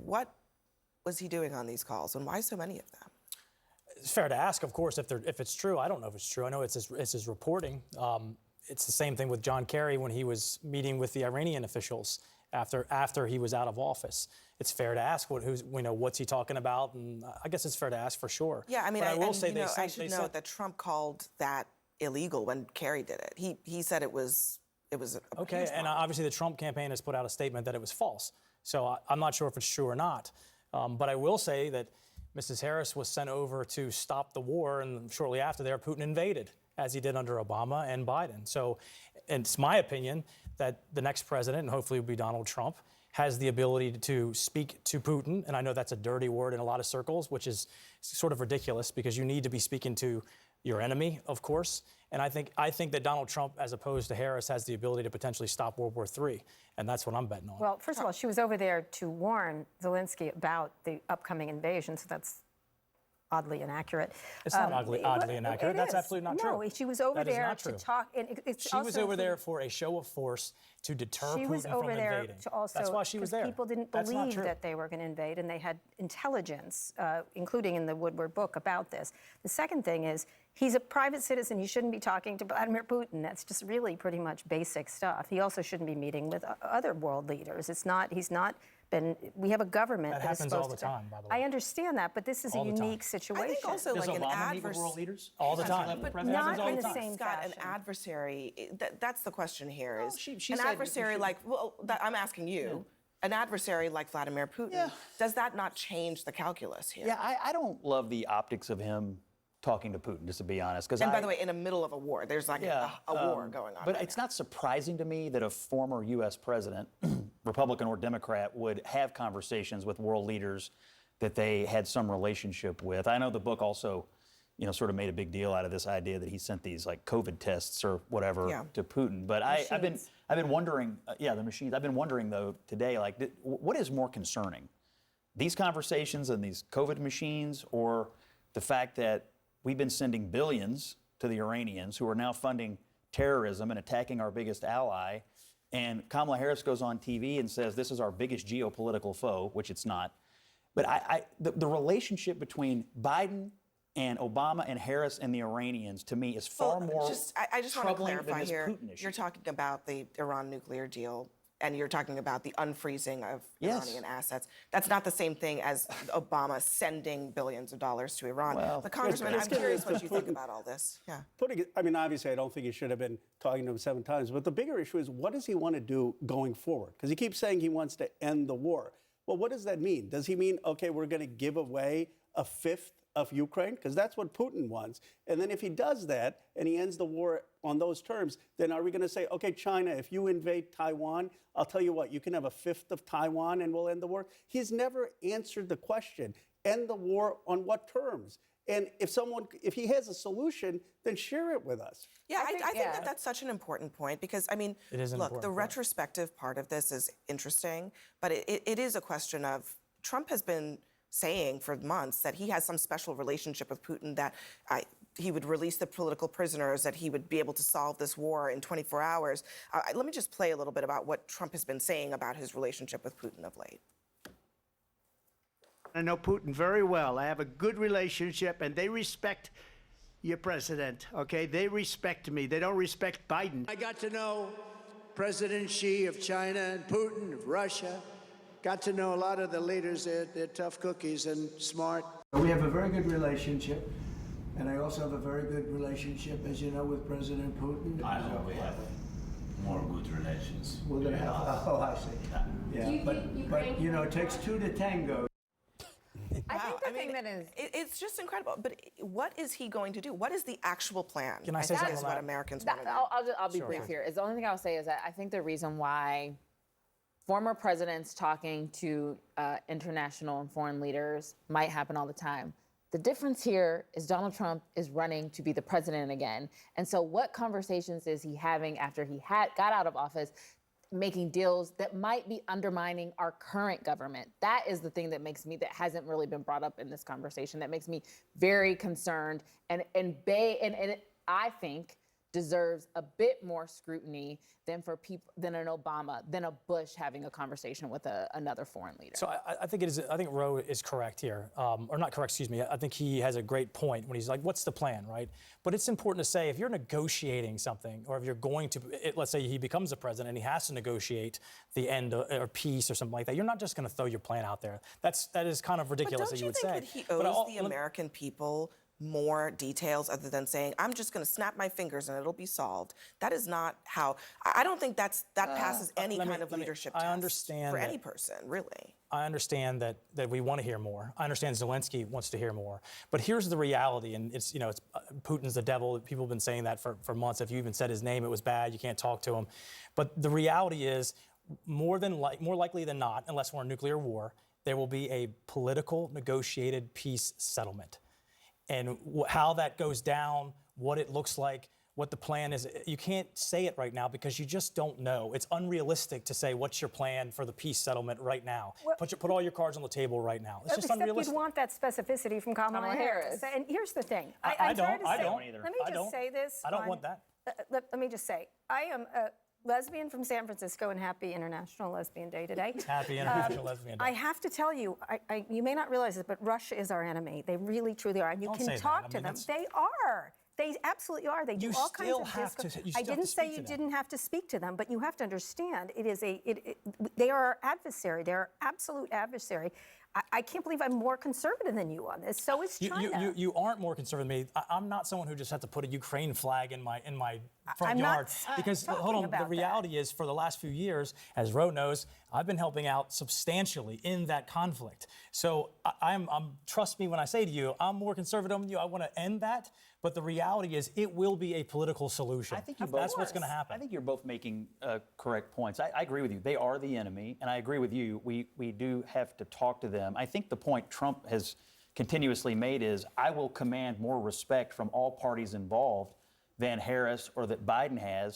what was he doing on these calls, and why so many of them? It's fair to ask, of course, if it's true. I don't know if it's true. I know it's his reporting. It's the same thing with John Kerry when he was meeting with the Iranian officials after he was out of office. It's fair to ask what's he talking about, and I guess it's fair to ask for sure. Yeah, I mean, but I will say I should note that Trump called that illegal when Kerry did it. He said it was okay, and obviously the Trump campaign has put out a statement that it was false. So I'm not sure if it's true or not. But I will say that Mrs. Harris was sent over to stop the war, and shortly after there, Putin invaded, as he did under Obama and Biden. So it's my opinion that the next president, and hopefully it will be Donald Trump, has the ability to speak to Putin. And I know that's a dirty word in a lot of circles, which is sort of ridiculous because you need to be speaking to your enemy, of course. And I think that Donald Trump, as opposed to Harris, has the ability to potentially stop World War III. And that's what I'm betting on. Well, first of all, she was over there to warn Zelensky about the upcoming invasion, so that's oddly inaccurate. It's not oddly inaccurate. That's absolutely not true. No, she was over there to talk. And she was over there for a show of force to deter Putin from invading. She was over there to also, that's why she was there. People didn't believe that they were going to invade, and they had intelligence, including in the Woodward book, about this. The second thing is, he's a private citizen. He shouldn't be talking to Vladimir Putin. That's just really pretty much basic stuff. He also shouldn't be meeting with other world leaders. He's not been, we have a government that happens all the time, by the way. I understand that, but this is a unique situation. I think also Does like Obama an meet with world leaders? All the time. But not in the Scott, same fashion. An adversary, that's the question here is, she an said adversary like, I'm asking you, an adversary like Vladimir Putin, does that not change the calculus here? Yeah, I don't love the optics of him talking to Putin, just to be honest. And by the way, in the middle of a war, there's like a war going on. But it's not surprising to me that a former U.S. president, Republican or Democrat, would have conversations with world leaders that they had some relationship with. I know the book also, sort of made a big deal out of this idea that he sent these like COVID tests or whatever to Putin. But I've been wondering, the machines. I've been wondering though today, like, what is more concerning, these conversations and these COVID machines, or the fact that we've been sending billions to the Iranians, who are now funding terrorism and attacking our biggest ally, and Kamala Harris goes on TV and says this is our biggest geopolitical foe, which it's not. But the relationship between Biden and Obama and Harris and the Iranians, to me, is far more I just want to troubling clarify than this here. Putin issue. You're talking about the Iran nuclear deal, and you're talking about the unfreezing of Iranian assets. That's not the same thing as Obama sending billions of dollars to Iran. Well, but Congressman, I'm curious what you think about all this. Yeah. I mean, obviously, I don't think he should have been talking to him 7 times. But the bigger issue is, what does he want to do going forward? Because he keeps saying he wants to end the war. Well, what does that mean? Does he mean, okay, we're going to give away a fifth of Ukraine? Because that's what Putin wants. And then if he does that and he ends the war on those terms, then are we going to say, okay, China, if you invade Taiwan, I'll tell you what, you can have a fifth of Taiwan and we'll end the war? He's never answered the question, end the war on what terms? And if he has a solution, then share it with us. Yeah, I think that that's such an important point because, I mean, look, the retrospective part of this is interesting, but it is a question of Trump has been saying for months that he has some special relationship with Putin, that he would release the political prisoners, that he would be able to solve this war in 24 hours. Let me just play a little bit about what Trump has been saying about his relationship with Putin of late. I know Putin very well. I have a good relationship, and they respect your president, okay? They respect me. They don't respect Biden. I got to know President Xi of China and Putin of Russia. Got to know a lot of the leaders. They're tough cookies and smart. We have a very good relationship, and I also have a very good relationship, as you know, with President Putin. I hope we have more good relations. We're going to have, I see. Yeah, but it takes 2 to tango. I think the thing that is... It's just incredible. But what is he going to do? What is the actual plan? Can I say something? That is what Americans want to know. I'll be brief here. The only thing I'll say is that I think the reason why former presidents talking to international and foreign leaders might happen all the time. The difference here is Donald Trump is running to be the president again. And so what conversations is he having after he got out of office, making deals that might be undermining our current government? That is the thing that makes me, that hasn't really been brought up in this conversation, that makes me very concerned. And I think deserves a bit more scrutiny than for people than an Obama, than a Bush having a conversation with another foreign leader. So I think it is. I think Roe is correct here, or not correct. Excuse me. I think he has a great point when he's like, "What's the plan?" Right? But it's important to say if you're negotiating something, or if you're going to, let's say he becomes the president and he has to negotiate the end or peace or something like that, you're not just going to throw your plan out there. That is kind of ridiculous that you would say. But don't you think that he owes the American people more details other than saying, I'm just going to snap my fingers and it'll be solved? That is not how. I don't think that passes any kind of leadership test. I understand for that, any person, really. I understand that we want to hear more. I understand Zelensky wants to hear more. But here's the reality, and it's Putin's the devil. People have been saying that for months. If you even said his name, it was bad. You can't talk to him. But the reality is, more likely than not, unless we're in nuclear war, there will be a political negotiated peace settlement. And how that goes down, what it looks like, what the plan is, you can't say it right now because you just don't know. It's unrealistic to say what's your plan for the peace settlement right now. Well, put all your cards on the table right now. It's just unrealistic. You'd want that specificity from Kamala Harris. And here's the thing. I don't. Let me just say this. I don't want that. Let me just say, I am a lesbian from San Francisco, and happy International Lesbian Day today. Happy International Lesbian Day. I have to tell you, you may not realize this, but Russia is our enemy. They really, truly are. And you can talk to them. They are. They absolutely are. They do all kinds of discourse. I didn't say you didn't have to speak to them, but you have to understand they are our adversary. They're our absolute adversary. I can't believe I'm more conservative than you on this. So is China. You aren't more conservative than me. I'm not someone who just has to put a Ukraine flag in my front yard. Because hold on, the reality is, for the last few years, as Roe knows, I've been helping out substantially in that conflict. So I'm trust me when I say to you, I'm more conservative than you. I want to end that. But the reality is, it will be a political solution. I think that's what's going to happen. I think you're both making correct points. I agree with you. They are the enemy, and I agree with you. We do have to talk to them. I think the point Trump has continuously made is, I will command more respect from all parties involved than Harris or that Biden has.